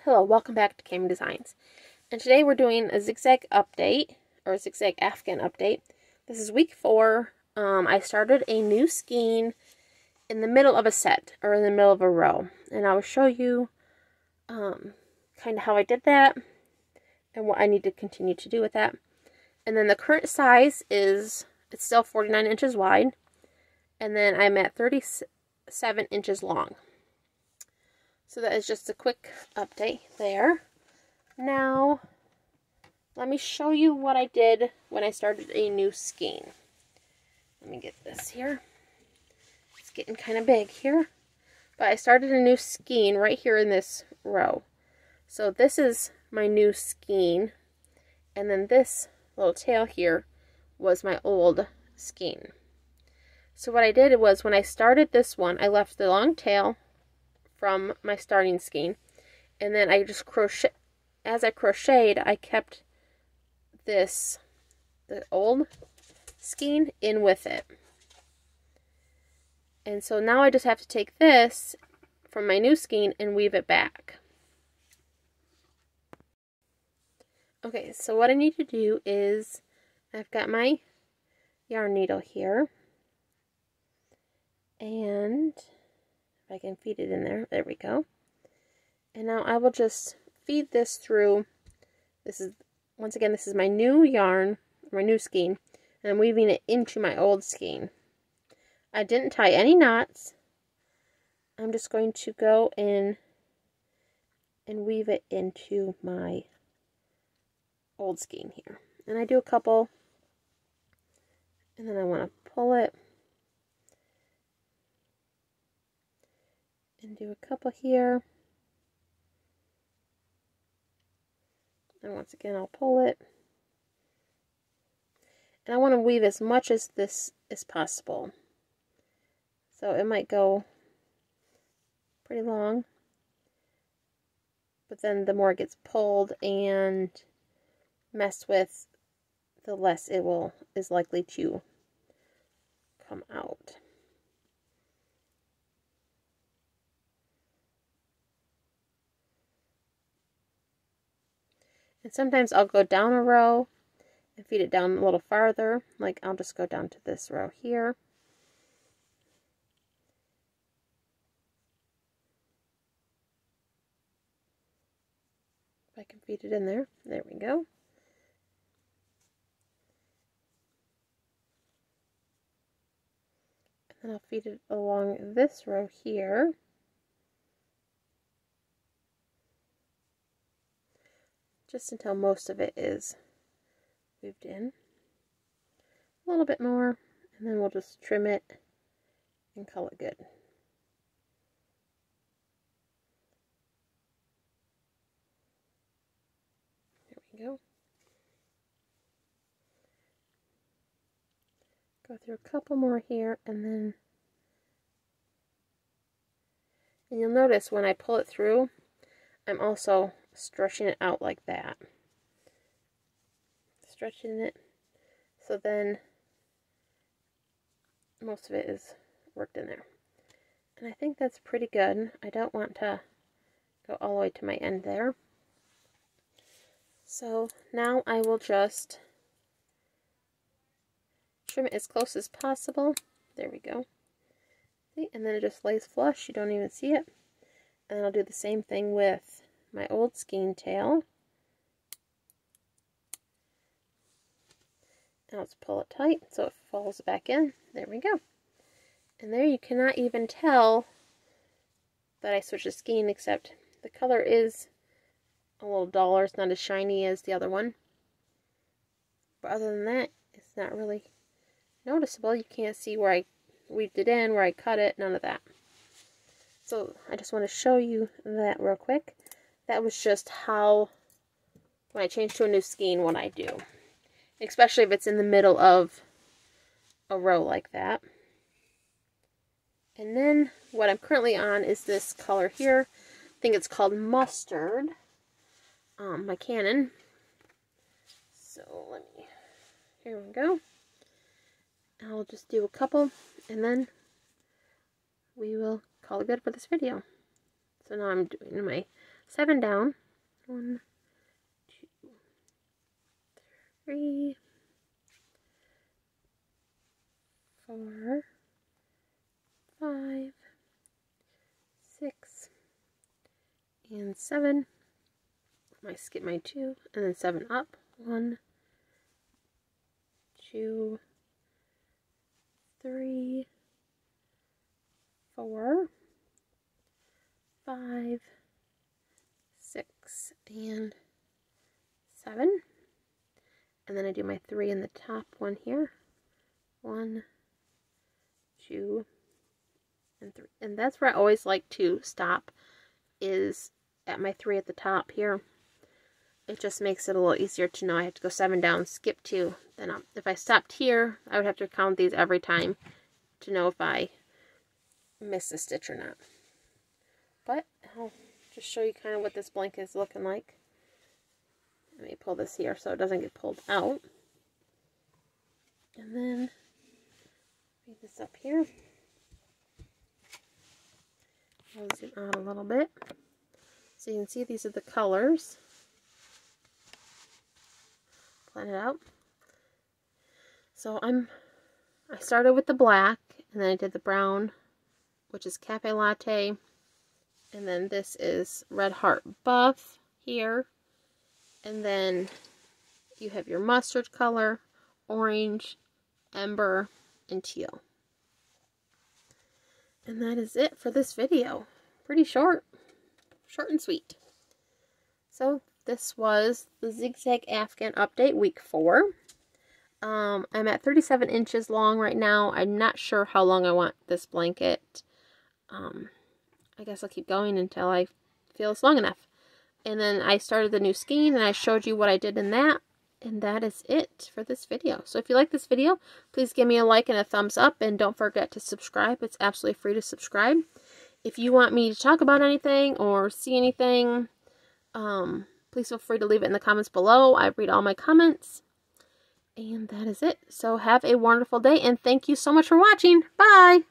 Hello, welcome back to Cam Designs. And today we're doing a zigzag update, or a zigzag afghan update. This is week 4. I started a new skein in the middle of a set, or in the middle of a row. And I will show you kind of how I did that, and what I need to continue to do with that. And then the current size is, it's still 49 inches wide. And then I'm at 37 inches long. So that is just a quick update there. Now, let me show you what I did when I started a new skein. Let me get this here. It's getting kind of big here. But I started a new skein right here in this row. So this is my new skein. And then this little tail here was my old skein. So what I did was, when I started this one, I left the long tail from my starting skein, and then I just as I crocheted, I kept the old skein in with it. And so now I just have to take this from my new skein and weave it back. Okay, so what I need to do is, I've got my yarn needle here, and if I can feed it in there we go. And now I will just feed this through. This is, once again, this is my new yarn, my new skein, and I'm weaving it into my old skein. I didn't tie any knots. I'm just going to go in and weave it into my old skein here. And I do a couple, and then I want to pull it and do a couple here, and once again I'll pull it, and I want to weave as much as this as possible, so it might go pretty long, but then the more it gets pulled and messed with, the less it is likely to come out. And sometimes I'll go down a row and feed it down a little farther. Like, I'll just go down to this row here. If I can feed it in there. There we go. And then I'll feed it along this row here. Just until most of it is weaved in. A little bit more, and then we'll just trim it and call it good. There we go. Go through a couple more here, and you'll notice when I pull it through, I'm also stretching it out like that. Stretching it, so then most of it is worked in there. And I think that's pretty good. I don't want to go all the way to my end there. So now I will just trim it as close as possible. There we go. See? And then it just lays flush. You don't even see it. And I'll do the same thing with my old skein tail. Now let's pull it tight so it falls back in. There we go. And there you cannot even tell that I switched the skein, except the color is a little duller. It's not as shiny as the other one. But other than that, it's not really noticeable. You can't see where I weaved it in, where I cut it, none of that. So I just want to show you that real quick. That was just how, when I change to a new skein, what I do. Especially if it's in the middle of a row like that. And then what I'm currently on is this color here. I think it's called Mustard. My Canon. So here we go. I'll just do a couple, and then we will call it good for this video. So now I'm doing my 7 down. 1, 2, 3, 4, 5, 6, and 7. I skip my 2, and then 7 up. 1, 2, 3, 4, 5, 6, and 7. And then I do my 3 in the top one here. 1, 2, and 3. And that's where I always like to stop, is at my 3 at the top here. It just makes it a little easier to know I have to go 7 down, skip 2, then up. If I stopped here, I would have to count these every time to know if I missed a stitch or not. But I'll just show you kind of what this blanket is looking like. Let me pull this here so it doesn't get pulled out. And then read this up here. I'll zoom out a little bit. So you can see these are the colors. Plan it out. So I started with the black, and then I did the brown, which is Cafe Latte, and then this is Red Heart Buff here, and then you have your mustard color, orange, ember, and teal. And that is it for this video. Pretty short and sweet. So this was the Zigzag Afghan update, week 4. I'm at 37 inches long right now. I'm not sure how long I want this blanket. I guess I'll keep going until I feel it's long enough. And then I started the new skein, and I showed you what I did in that. And that is it for this video. So if you like this video, please give me a like and a thumbs up. And don't forget to subscribe. It's absolutely free to subscribe. If you want me to talk about anything or see anything, please feel free to leave it in the comments below. I read all my comments. And that is it. So have a wonderful day, and thank you so much for watching. Bye!